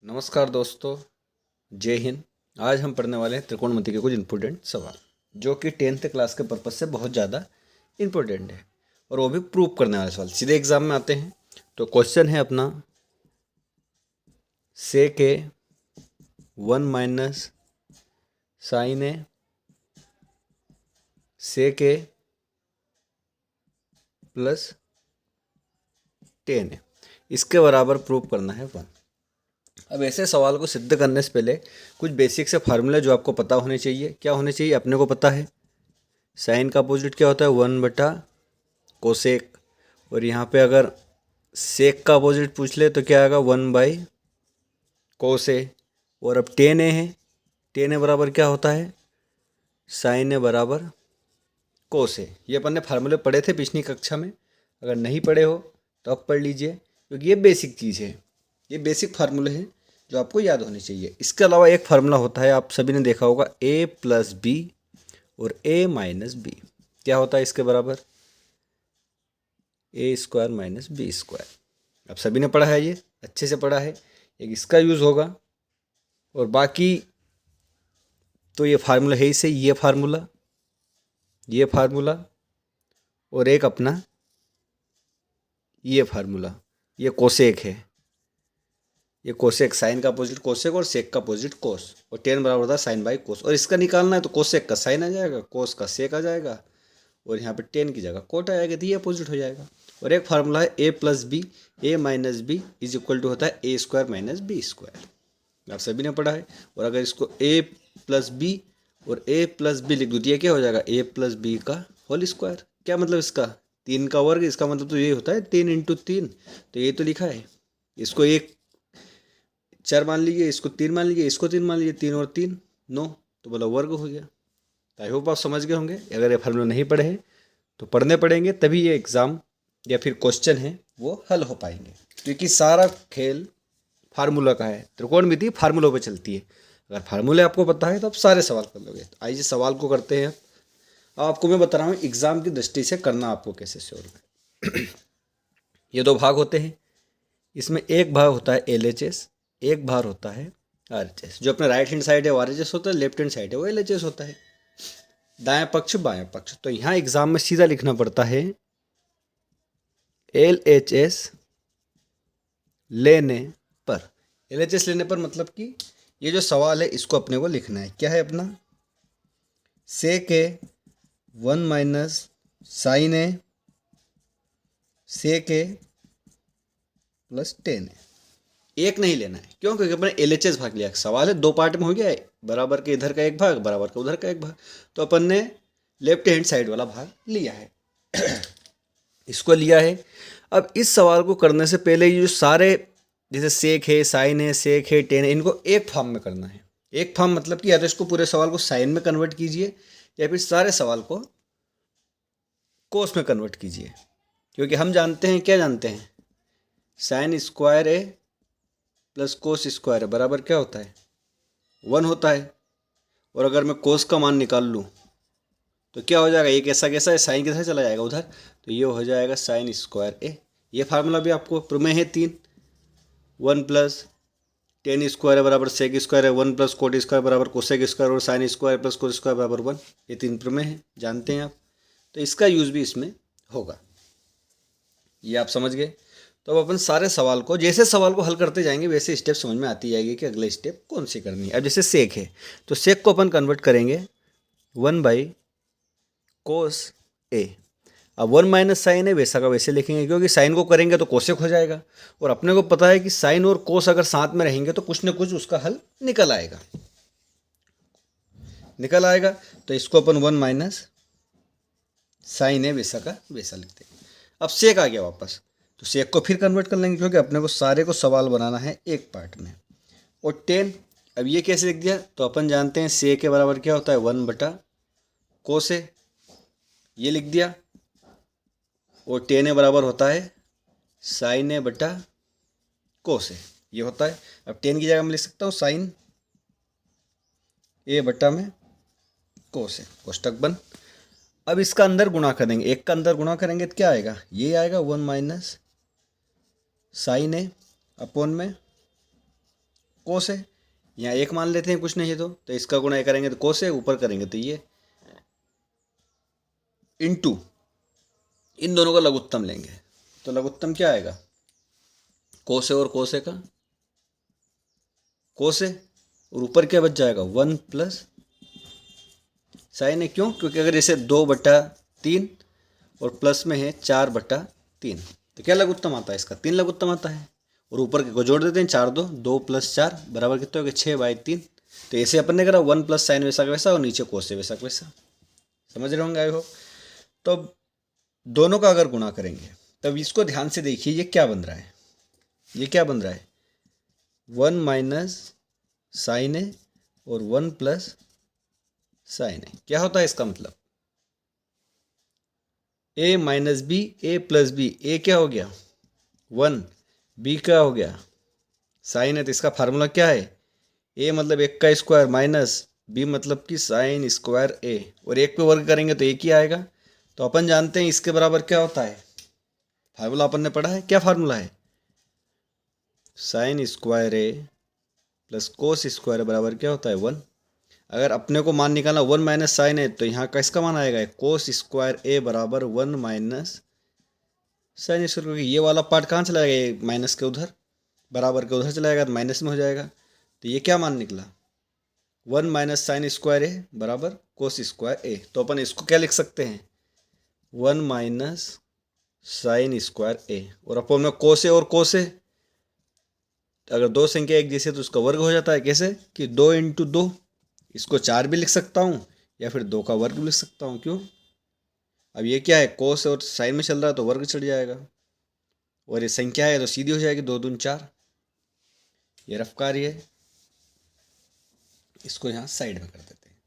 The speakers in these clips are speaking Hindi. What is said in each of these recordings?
नमस्कार दोस्तों, जय हिंद। आज हम पढ़ने वाले हैं त्रिकोणमिति के कुछ इम्पोर्टेंट सवाल जो कि 10th क्लास के पर्पज़ से बहुत ज़्यादा इम्पोर्टेंट है और वो भी प्रूव करने वाले सवाल सीधे एग्जाम में आते हैं। तो क्वेश्चन है अपना सेक ए 1 माइनस साइन ए सेक ए प्लस 10 है, इसके बराबर प्रूव करना है 1। अब ऐसे सवाल को सिद्ध करने से पहले कुछ बेसिक से फार्मूला जो आपको पता होने चाहिए। क्या होने चाहिए? अपने को पता है साइन का अपोजिट क्या होता है, 1/कोसेक। और यहाँ पे अगर सेक का अपोजिट पूछ ले तो क्या आएगा, 1/कोस ए। और अब टेन ए है, टेन ए बराबर क्या होता है, साइन ए बराबर कोस ए। ये अपन ने फार्मूले पढ़े थे पिछली कक्षा में, अगर नहीं पढ़े हो तो अब पढ़ लीजिए क्योंकि ये बेसिक चीज़ है, ये बेसिक फार्मूले हैं जो आपको याद होने चाहिए। इसके अलावा एक फार्मूला होता है, आप सभी ने देखा होगा, a प्लस बी और a माइनस बी। क्या होता है इसके बराबर, a square minus b square. आप सभी ने पढ़ा है, ये अच्छे से पढ़ा है। एक इसका यूज़ होगा और बाकी तो ये फार्मूला है ही से, ये फार्मूला और एक अपना ये फार्मूला, ये कोसेक है। ये कोसेक, साइन का अपोजिट कोसेक और सेक का अपोजिट कोस, और 10 बराबर होता है साइन बाई कोस। और इसका निकालना है तो कोसेक का साइन आ जाएगा, कोस का सेक आ जाएगा और यहाँ पे 10 की जगह कोट आ जाएगा, तो ये अपोजिट हो जाएगा। और एक फार्मूला है a plus B, a minus b is equal to होता है a square minus b square. आप सभी ने पढ़ा है। और अगर इसको a प्लस बी और a प्लस बी लिख दो तो ये क्या हो जाएगा, a प्लस बी का होल स्क्वायर। क्या मतलब इसका, 3 का वर्ग। इसका मतलब तो ये होता है 3 × 3, तो ये तो लिखा है। इसको 1 4 मान लीजिए, इसको 3 मान लीजिए, इसको 3 मान लीजिए, 3 और 3 9, तो बोला वर्ग हो गया। तो आई होप आप समझ गए होंगे। अगर ये फार्मूला नहीं पढ़े हैं तो पढ़ने पड़ेंगे, तभी ये एग्ज़ाम या फिर क्वेश्चन है वो हल हो पाएंगे, क्योंकि सारा खेल फार्मूला का है। त्रिकोणमिति फार्मूलों पे चलती है। अगर फार्मूले आपको पता है तो आप सारे सवाल कर लोगे। तो आइए सवाल को करते हैं। अब आपको मैं बता रहा हूँ एग्ज़ाम की दृष्टि से करना आपको कैसे सॉल्व है। ये 2 भाग होते हैं, इसमें एक भाग होता है LHS, एक भाग होता है RHS। जो अपना राइट हैंड साइड है वो RHS होता है, लेफ्ट हैंड साइड है वो LHS होता है, दाएं पक्ष बाएं पक्ष। तो यहाँ एग्जाम में सीधा लिखना पड़ता है LHS लेने पर। LHS लेने पर मतलब कि ये जो सवाल है इसको अपने को लिखना है। क्या है अपना, सेक ए 1 माइनस साइन ए सेक ए प्लस 10 है। एक नहीं लेना है, क्यों? क्योंकि अपने LHS भाग लिया। सवाल है 2 पार्ट में हो गया है, बराबर के इधर का एक भाग, बराबर का उधर का एक भाग। तो अपन ने लेफ्ट हैंड साइड वाला भाग लिया है। इसको लिया है। अब इस सवाल को करने से पहले ये जो सारे, जैसे सेक है, साइन है, सेक है, 10 है, इनको एक फॉर्म में करना है। एक फॉर्म मतलब कि या तो इसको पूरे सवाल को साइन में कन्वर्ट कीजिए या फिर सारे सवाल को कोस में कन्वर्ट कीजिए। क्योंकि हम जानते हैं, क्या जानते हैं, साइन स्क्वायर ए प्लस कोस स्क्वायर है बराबर क्या होता है, 1 होता है। और अगर मैं कोस का मान निकाल लूँ तो क्या हो जाएगा, ये कैसा कैसा है, साइन कैसा चला जाएगा उधर, तो ये हो जाएगा साइन स्क्वायर ए। ये फार्मूला भी आपको प्रमेय है 3, 1 प्लस 10 स्क्वायर बराबर सेक स्क्वायर है, 1 प्लस कोट स्क्वायर बराबर कोसेक स्क्वायर और sine square plus cos square बराबर 1। ये 3 प्रमेय है, जानते हैं आप। तो इसका यूज़ भी इसमें होगा, ये आप समझ गए। तो अब अपन सारे सवाल को, जैसे सवाल को हल करते जाएंगे वैसे स्टेप समझ में आती जाएगी कि अगले स्टेप कौन सी करनी है। अब जैसे सेक है तो सेक को अपन कन्वर्ट करेंगे 1/कोस ए। अब 1 माइनस साइन है, वैसा का वैसे लिखेंगे, क्योंकि साइन को करेंगे तो कोसेक हो जाएगा। और अपने को पता है कि साइन और कोस अगर साथ में रहेंगे तो कुछ न कुछ उसका हल निकल आएगा। तो इसको अपन 1 माइनस साइन है वैसा का वैसा लिखते हैं। अब सेक आ गया वापस, तो सेक को फिर कन्वर्ट कर लेंगे, क्योंकि अपने को सारे को सवाल बनाना है एक पार्ट में। और 10, अब ये कैसे लिख दिया, तो अपन जानते हैं सेक के बराबर क्या होता है, 1/कोस ए, ये लिख दिया। और 10 बराबर होता है साइन ए बटा कोस ए, ये होता है। अब 10 की जगह मैं लिख सकता हूँ साइन ए बटा में कोस ए, कोष्टक बंद। अब इसका अंदर गुणा करेंगे, एक का अंदर गुणा करेंगे तो क्या आएगा, ये आएगा 1 माइनस साइन ए अपॉन में कोस है, यहाँ 1 मान लेते हैं, कुछ नहीं तो इसका गुणा करेंगे तो कोस है, ऊपर करेंगे तो ये इनटू इन दोनों का लघुत्तम लेंगे तो लघुत्तम क्या आएगा, कोस है और कोस है का कोस है, और ऊपर क्या बच जाएगा 1 प्लस साइन है। क्यों? क्योंकि अगर इसे 2/3 और प्लस में है 4/3 तो क्या लघुत्तम आता है इसका, 3 लघुत्तम आता है। और ऊपर के को जोड़ देते हैं, 4 2 + 4 बराबर कितने हो गए 6/3। तो ऐसे अपन ने करा 1 प्लस साइन वैसा का वैसा और नीचे कोस वैसा का वैसा। समझ रहे होंगे आई होप। तो दोनों का अगर गुणा करेंगे तब इसको ध्यान से देखिए, ये क्या बन रहा है, ये क्या बन रहा है 1 माइनस साइन है और 1 प्लस साइन है। क्या होता है इसका मतलब a minus B A plus B, A क्या हो गया 1, बी क्या हो गया साइन है। तो इसका फार्मूला क्या है, a मतलब 1 का स्क्वायर माइनस बी मतलब कि साइन स्क्वायर a, और 1 पे वर्ग करेंगे तो 1 ही आएगा। तो अपन जानते हैं इसके बराबर क्या होता है, फार्मूला अपन ने पढ़ा है, क्या फार्मूला है sine square a plus cos square बराबर क्या होता है 1। अगर अपने को मान निकालना 1 माइनस साइन है तो यहाँ का इसका मान आएगा कोस स्क्वायर a बराबर 1 माइनस साइन स्क्वायर, क्योंकि ये वाला पार्ट कहाँ चला जाएगा, माइनस के उधर, बराबर के उधर चला जाएगा तो माइनस में हो जाएगा। तो ये क्या मान निकला 1 माइनस साइन स्क्वायर a बराबर कोस स्क्वायर a। तो अपन इसको क्या लिख सकते हैं 1 माइनस साइन स्क्वायर a, और अपन में कोस है और कोस है, अगर दो संख्या एक जैसे तो उसका वर्ग हो जाता है। कैसे कि 2 × 2, इसको 4 भी लिख सकता हूँ या फिर 2 का वर्ग भी लिख सकता हूँ। क्यों, अब ये क्या है कोस और साइन में चल रहा है तो वर्ग चढ़ जाएगा, और ये संख्या है तो सीधी हो जाएगी 2 दूनी 4। ये रफ कार्य है, इसको यहाँ साइड में कर देते हैं।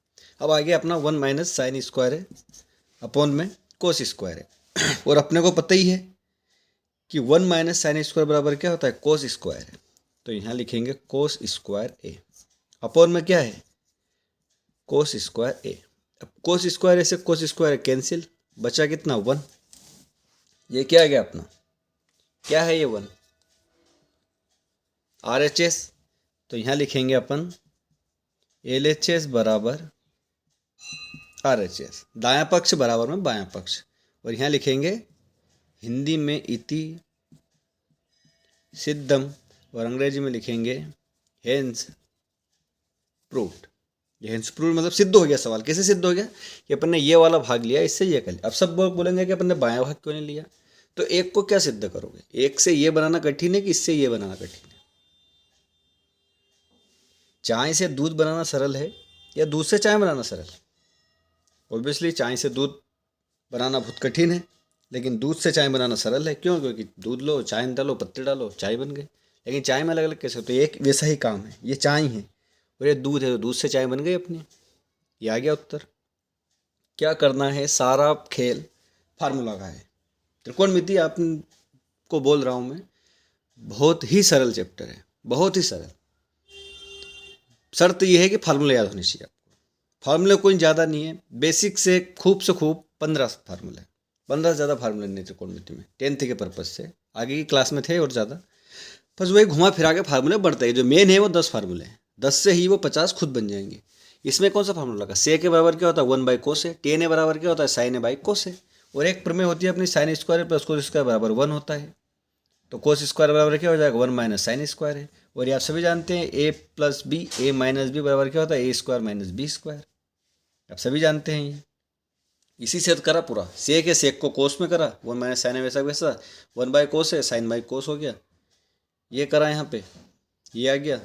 अब आगे अपना 1 माइनस साइन स्क्वायर है अपॉन में कोस स्क्वायर है, और अपने को पता ही है कि 1 माइनस साइन स्क्वायर बराबर क्या होता है कोस स्क्वायर है। तो यहाँ लिखेंगे कोस स्क्वायर a अपॉन में क्या है कोस स्क्वायर a। अब कोस स्क्वायर ऐसे कोस स्क्वायर कैंसिल, बचा कितना 1। ये क्या आ गया अपना, क्या है ये 1 RHS। तो यहाँ लिखेंगे अपन LHS बराबर RHS, दायां पक्ष बराबर में बायां पक्ष, और यहाँ लिखेंगे हिंदी में इति सिद्धम और अंग्रेजी में लिखेंगे हेंस प्रूव्ड। ये हेंस प्रूव्ड मतलब सिद्ध हो गया। सवाल कैसे सिद्ध हो गया कि अपन ने ये वाला भाग लिया, इससे ये कर लिया। अब सब बोलेंगे कि अपन ने बायां भाग क्यों नहीं लिया, तो एक को क्या सिद्ध करोगे, एक से ये बनाना कठिन है कि इससे ये बनाना कठिन है। चाय से दूध बनाना सरल है या दूध से चाय बनाना सरल है? ऑब्वियसली चाय से दूध बनाना बहुत कठिन है, लेकिन दूध से चाय बनाना सरल है। क्यों? क्योंकि दूध लो, चाय डालो, पत्ते डालो, चाय बन गई। लेकिन चाय में अलग अलग कैसे होते हैं, एक वैसा ही काम है। ये चाय है और ये दूध है, तो दूध से चाय बन गई अपनी। ये आ गया उत्तर। क्या करना है, सारा खेल फार्मूला का है। त्रिकोणमिति आपको बोल रहा हूँ मैं, बहुत ही सरल चैप्टर है, बहुत ही सरल। शर्त यह है कि फार्मूला याद होनी चाहिए आपको। फार्मूले कोई ज़्यादा नहीं है, बेसिक से खूब 15 फार्मूले, 15 से ज़्यादा फार्मूले नहीं त्रिकोणमिति में। 10th के पर्पज़ से आगे की क्लास में थे और ज़्यादा, बस वही घुमा फिरा के फार्मूले बढ़ते हैं। जो मेन है वो 10 फार्मूले हैं, 10 से ही वो 50 खुद बन जाएंगे। इसमें कौन सा फार्मूला लगा, से के बराबर क्या होता है 1/cos है, टेन ए बराबर क्या होता है sin/cos है, और एक प्रमेय होती है अपनी sine square plus cos square बराबर 1 होता है। तो कोस स्क्वायर बराबर क्या हो जाएगा 1 माइनस साइन स्क्वायर है। और ये आप सभी जानते हैं a plus B a minus b बराबर क्या होता है a² माइनस बी स्क्वायर, आप सभी जानते हैं। ये इसी से करा पूरा, सेक है सेक को कोस में करा, 1 माइनस साइन है वैसा वैसा, 1/cos है sin/cos हो गया। ये करा यहाँ पे, ये आ गया,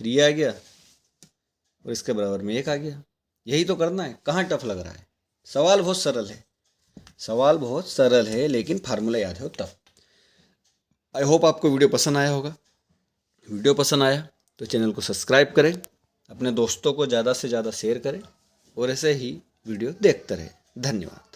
फिर ये आ गया और इसके बराबर में एक आ गया। यही तो करना है, कहाँ टफ लग रहा है। सवाल बहुत सरल है, सवाल बहुत सरल है, लेकिन फार्मूला याद हो तब। आई होप आपको वीडियो पसंद आया होगा। वीडियो पसंद आया तो चैनल को सब्सक्राइब करें, अपने दोस्तों को ज़्यादा से ज़्यादा शेयर करें और ऐसे ही वीडियो देखते रहें। धन्यवाद।